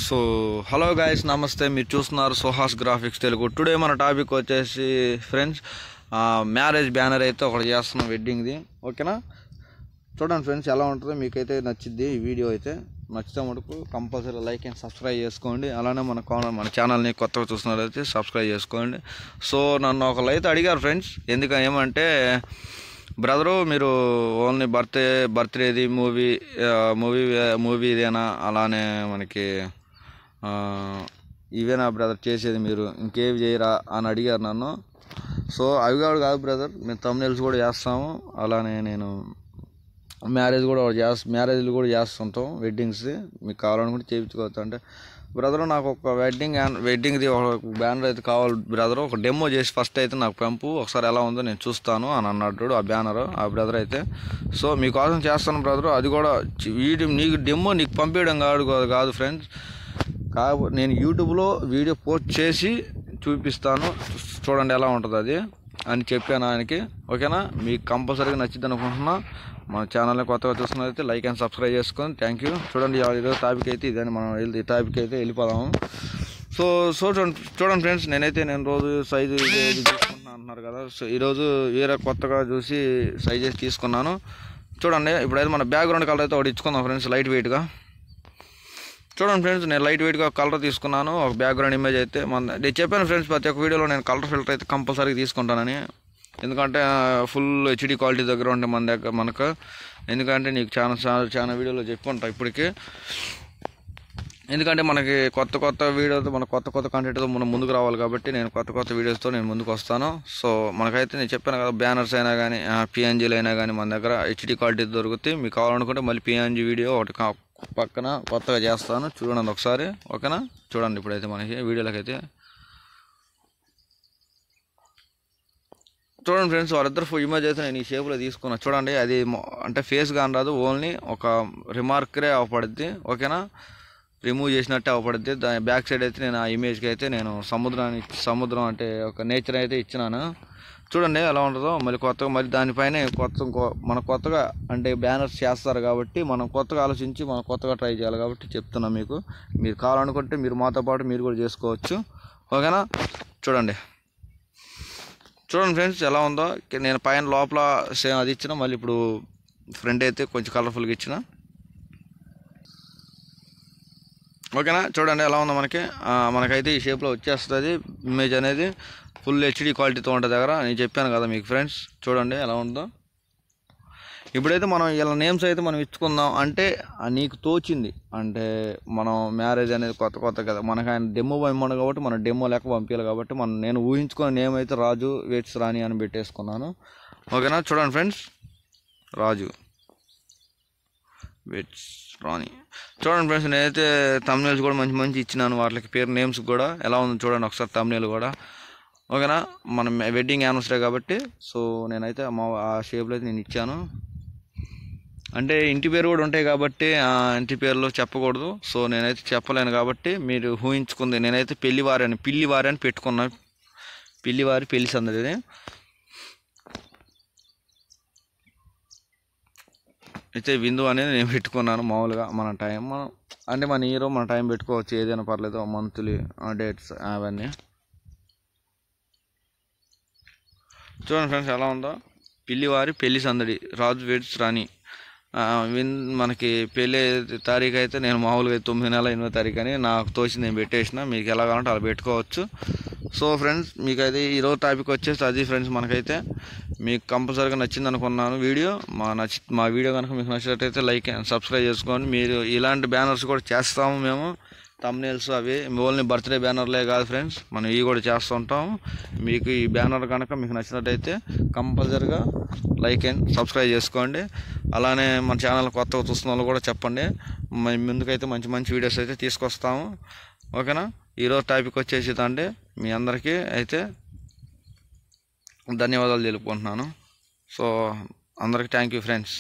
So hello guys, నమస్తే. మీరు చూస్తున్నారు సుహాస్ గ్రాఫిక్స్ తెలుగు. టుడే మన టాపిక్ వచ్చేసి ఫ్రెండ్స్, మ్యారేజ్ బ్యానర్ అయితే ఒకటి చేస్తున్నాం, వెడ్డింగ్ది. ఓకేనా? చూడండి ఫ్రెండ్స్, ఎలా ఉంటుందో మీకైతే నచ్చిద్ది. ఈ వీడియో అయితే నచ్చితే మటుకు కంపల్సరీ లైక్ అండ్ సబ్స్క్రైబ్ చేసుకోండి. అలానే మన ఛానల్ని కొత్తగా చూస్తున్నారైతే సబ్స్క్రైబ్ చేసుకోండి. సో నన్ను ఒకళ్ళు అయితే అడిగారు ఫ్రెండ్స్, ఏమంటే బ్రదరు మీరు ఓన్లీ బర్త్డేది మూవీ ఇదేనా, అలానే మనకి ఇవేనా బ్రదర్ చేసేది, మీరు ఇంకేవి చేయరా అని అడిగారు నన్ను. సో అవి కాదు బ్రదర్, మేము థంబ్నెయిల్స్ కూడా చేస్తాము. అలానే నేను మ్యారేజ్లు కూడా చేస్తుంటాం, వెడ్డింగ్స్. మీకు కావాలనుకుంటే చేయించుకోవచ్చు. అంటే బ్రదర్ నాకు ఒక వెడ్డింగ్ది ఒక బ్యానర్ అయితే కావాలి బ్రదర్, ఒక డెమో చేసి ఫస్ట్ అయితే నాకు పంపు, ఒకసారి ఎలా ఉందో నేను చూస్తాను అని అన్నాడు ఆ బ్రదర్ అయితే. సో మీకోసం చేస్తాను బ్రదర్. అది కూడా నీకు డెమో నీకు పంపించడం కాదు ఫ్రెండ్స్, నేను యూట్యూబ్లో వీడియో పోస్ట్ చేసి చూపిస్తాను, చూడండి ఎలా ఉంటుంది అది అని చెప్పాను ఆయనకి. ఓకేనా? మీకు కంపల్సరీగా నచ్చింది అనుకుంటున్నా. మన ఛానల్ని కొత్తగా చూస్తున్నదైతే లైక్ అండ్ సబ్స్క్రైబ్ చేసుకొని థ్యాంక్ యూ. చూడండి ఈరోజు టాపిక్ అయితే ఇదని, మనం ఈ టాపిక్ అయితే వెళ్ళిపోదాము. సో చూడండి ఫ్రెండ్స్, నేను రోజు సైజు తీసుకుంటున్నాను అంటున్నారు కదా. సో ఈరోజు వేరే కొత్తగా చూసి సైజెస్ తీసుకున్నాను. చూడండి ఇప్పుడైతే మన బ్యాక్గ్రౌండ్ కలర్ అయితే ఒకటి ఇచ్చుకుందాం ఫ్రెండ్స్, లైట్ వెయిట్గా. చూడండి ఫ్రెండ్స్, నేను లైట్ వెయిట్గా కలర్ తీసుకున్నాను. ఒక బ్యాక్గ్రౌండ్ ఇమేజ్ అయితే నేను చెప్పాను ఫ్రెండ్స్, ప్రతి ఒక్క వీడియోలో నేను కలర్ ఫిల్టర్ అయితే కంపల్సరీగా తీసుకుంటానని. ఎందుకంటే ఫుల్ హెచ్డి క్వాలిటీ దగ్గర ఉంటే మనకు ఎందుకంటే నీకు చాలా వీడియోలో చెప్పుకుంటా ఇప్పటికీ. ఎందుకంటే మనకి కొత్త వీడియోతో, మన కొత్త కంటెంట్తో మనం ముందుకు రావాలి కాబట్టి నేను కొత్త వీడియోస్తో నేను ముందుకు వస్తాను. సో మనకైతే నేను చెప్పాను కదా, బ్యానర్స్ అయినా కానీ పిఎన్జీలు అయినా కానీ మన దగ్గర హెచ్డి క్వాలిటీ దొరుకుతాయి. మీకు కావాలనుకుంటే మళ్ళీ పిఎన్జీ వీడియో ఒకటి పక్కన కొత్తగా చేస్తాను, చూడండి ఒకసారి. ఓకేనా? చూడండి ఇప్పుడైతే మనకి వీడియోలకైతే చూడండి ఫ్రెండ్స్, వాళ్ళిద్దరు ఇమేజ్ అయితే నేను ఈ షేప్లో తీసుకున్నాను. చూడండి అది అంటే ఫేస్ కానీ రాదు, ఓన్లీ ఒక రిమార్కే అవపడుద్ది. ఓకేనా? రిమూవ్ చేసినట్టే అవపడుద్ది. దాని బ్యాక్ సైడ్ అయితే నేను ఆ ఇమేజ్కి అయితే నేను సముద్రం అంటే ఒక నేచర్ అయితే ఇచ్చినాను. చూడండి ఎలా ఉంటుందో. మళ్ళీ దానిపైన మనం కొత్తగా అంటే బ్యానర్స్ చేస్తారు కాబట్టి మనం కొత్తగా ఆలోచించి మనం కొత్తగా ట్రై చేయాలి కాబట్టి చెప్తున్నా మీకు. మీరు కావాలనుకుంటే మీరు మాతో పాటు మీరు కూడా చేసుకోవచ్చు. ఓకేనా? చూడండి ఫ్రెండ్స్ ఎలా ఉందో. నేను పైన లోపల సేమ్ అది ఇచ్చిన, మళ్ళీ ఇప్పుడు ఫ్రంట్ అయితే కొంచెం కలర్ఫుల్గా ఇచ్చిన. ఓకేనా? చూడండి ఎలా ఉందో. మనకైతే ఈ షేప్లో వచ్చేస్తుంది ఇమేజ్ అనేది. ఫుల్ హెచ్డి క్వాలిటీతో ఉంటుంది దగ్గర. నేను చెప్పాను కదా మీకు ఫ్రెండ్స్, చూడండి ఎలా ఉందో. ఇప్పుడైతే మనం ఇలా నేమ్స్ అయితే మనం ఇచ్చుకుందాం. అంటే నీకు తోచింది, అంటే మనం మ్యారేజ్ అనేది కొత్త కదా, మనకు ఆయన డెమో ఇమ్మను కాబట్టి మనం డెమో లెక్క పంపించాలి కాబట్టి నేను ఊహించుకున్న నేమ్ అయితే రాజు వెడ్స్ రాణి అని పెట్టేసుకున్నాను. ఓకేనా? చూడండి ఫ్రెండ్స్, రాజు వెడ్స్ రాణి. చూడండి ఫ్రెండ్స్, నేనైతే థంబ్నెయిల్స్ కూడా మంచి ఇచ్చినాను, వాటికి పేరు నేమ్స్ కూడా. ఎలా ఉందో చూడండి ఒకసారి థంబ్నెయిల్ కూడా. ఓకేనా? మన వెడ్డింగ్ యానివర్సరీ కాబట్టి సో నేనైతే ఆ షేప్లో అయితే నేను ఇచ్చాను. అంటే ఇంటి పేరు కూడా ఉంటాయి కాబట్టి ఇంటి పేర్లు చెప్పకూడదు. సో నేనైతే చెప్పలేను కాబట్టి మీరు ఊహించుకుంది. నేనైతే పిల్లివారి అని పెట్టుకున్నాను. పిల్లివారి పెళ్లి సందడి అయితే విందు అనేది నేను పెట్టుకున్నాను. మామూలుగా మన హీరో మన టైం పెట్టుకోవచ్చు, ఏదైనా పర్లేదు, మంత్లీ డేట్స్ అవన్నీ. చూడండి ఫ్రెండ్స్ ఎలా ఉందో. పిల్లివారి పెళ్లి సందడి, రాజు వెడ్స్ రాణి. మనకి పెళ్ళి తారీఖు అయితే నేను మామూలుగా 9 నెలల 8వ తారీఖు అని నాకు తోచింది నేను పెట్టేసిన. మీకు ఎలా కావాలంటే అలా పెట్టుకోవచ్చు. సో ఫ్రెండ్స్, మీకైతే ఈరోజు టాపిక్ వచ్చేసి అది ఫ్రెండ్స్. మనకైతే మీకు కంపల్సరీగా నచ్చింది అనుకున్నాను వీడియో. మా వీడియో కనుక మీకు నచ్చినట్టయితే లైక్ అండ్ సబ్స్క్రైబ్ చేసుకోండి. మీరు ఇలాంటి బ్యానర్స్ కూడా చేస్తాము మేము, థంబ్నెయిల్స్ అవి ఓన్లీ బర్త్డే బ్యానర్లే కాదు ఫ్రెండ్స్, మనం ఇవి కూడా చేస్తుంటాము. మీకు ఈ బ్యానర్ కనుక మీకు నచ్చినట్టయితే కంపల్సరీగా లైక్ అండ్ సబ్స్క్రైబ్ చేసుకోండి. అలానే మన ఛానల్ కొత్తగా చూస్తున్న వాళ్ళు కూడా చెప్పండి. ముందుకైతే మంచి వీడియోస్ అయితే తీసుకొస్తాము. ఓకేనా? ఈరోజు టాపిక్ వచ్చేసి అంటే మీ అందరికీ అయితే ధన్యవాదాలు తెలుపుకుంటున్నాను. సో అందరికీ థ్యాంక్ యూ ఫ్రెండ్స్.